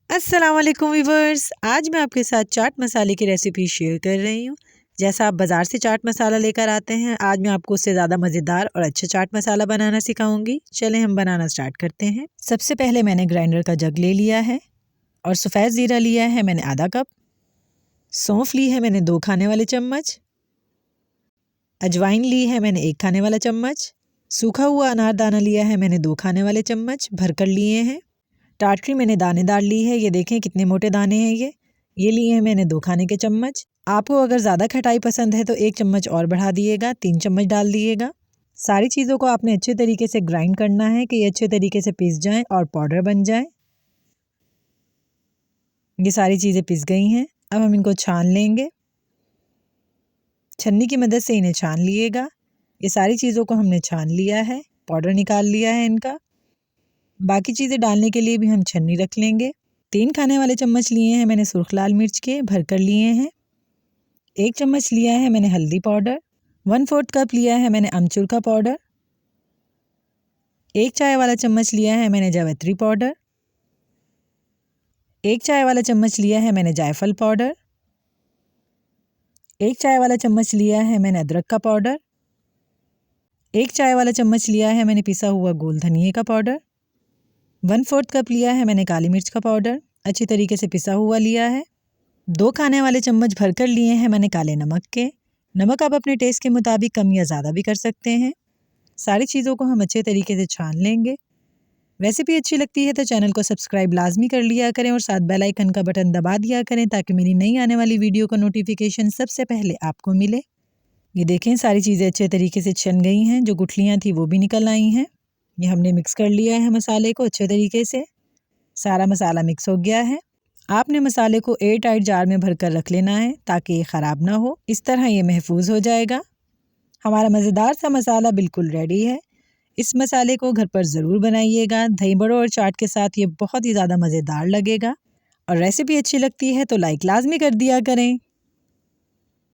अस्सलाम वालेकुम वीवर्स। आज मैं आपके साथ चाट मसाले की रेसिपी शेयर कर रही हूँ। जैसा आप बाज़ार से चाट मसाला लेकर आते हैं, आज मैं आपको उससे ज़्यादा मज़ेदार और अच्छा चाट मसाला बनाना सिखाऊंगी। चलें हम बनाना स्टार्ट करते हैं। सबसे पहले मैंने ग्राइंडर का जग ले लिया है और सफ़ेद ज़ीरा लिया है मैंने आधा कप। सौंफ ली है मैंने 2 खाने वाले चम्मच। अजवाइन ली है मैंने 1 खाने वाला चम्मच। सूखा हुआ अनारदाना लिया है मैंने 2 खाने वाले चम्मच भरकर लिए हैं। टाटरी मैंने दानेदार ली है, ये देखें कितने मोटे दाने हैं ये लिए हैं मैंने 2 खाने के चम्मच। आपको अगर ज़्यादा खटाई पसंद है तो 1 चम्मच और बढ़ा दिएगा, 3 चम्मच डाल दिएगा। सारी चीज़ों को आपने अच्छे तरीके से ग्राइंड करना है कि ये अच्छे तरीके से पिस जाएं और पाउडर बन जाए। ये सारी चीज़ें पिस गई हैं। अब हम इनको छान लेंगे। छन्नी की मदद से इन्हें छान लिएगा। ये सारी चीज़ों को हमने छान लिया है, पाउडर निकाल लिया है इनका। बाकी चीज़ें डालने के लिए भी हम छन्नी रख लेंगे। 3 खाने वाले चम्मच लिए हैं मैंने सुर्ख लाल मिर्च के, भरकर लिए हैं। 1 चम्मच लिया है मैंने हल्दी पाउडर। 1/4 कप लिया है मैंने अमचूर का पाउडर। 1 चाय वाला चम्मच लिया है मैंने जावित्री पाउडर। 1 चाय वाला चम्मच लिया है मैंने जायफल पाउडर। 1 चाय वाला चम्मच लिया है मैंने अदरक का पाउडर। 1 चाय वाला चम्मच लिया है मैंने पिसा हुआ गोल धनिए का पाउडर। 1/4 कप लिया है मैंने काली मिर्च का पाउडर, अच्छी तरीके से पिसा हुआ लिया है। 2 खाने वाले चम्मच भरकर लिए हैं मैंने काले नमक के। नमक आप अपने टेस्ट के मुताबिक कम या ज़्यादा भी कर सकते हैं। सारी चीज़ों को हम अच्छे तरीके से छान लेंगे। रेसिपी अच्छी लगती है तो चैनल को सब्सक्राइब लाजमी कर लिया करें और साथ बेल आइकन का बटन दबा दिया करें ताकि मेरी नई आने वाली वीडियो का नोटिफिकेशन सबसे पहले आपको मिले। ये देखें सारी चीज़ें अच्छे तरीके से छन गई हैं, जो गुठलियाँ थी वो भी निकल आई हैं। ये हमने मिक्स कर लिया है मसाले को अच्छे तरीके से। सारा मसाला मिक्स हो गया है। आपने मसाले को एयर टाइट जार में भरकर रख लेना है ताकि ये ख़राब ना हो। इस तरह ये महफूज हो जाएगा। हमारा मज़ेदार सा मसाला बिल्कुल रेडी है। इस मसाले को घर पर ज़रूर बनाइएगा। दही बड़ों और चाट के साथ ये बहुत ही ज़्यादा मज़ेदार लगेगा। और रेसिपी अच्छी लगती है तो लाइक लाजमी कर दिया करें।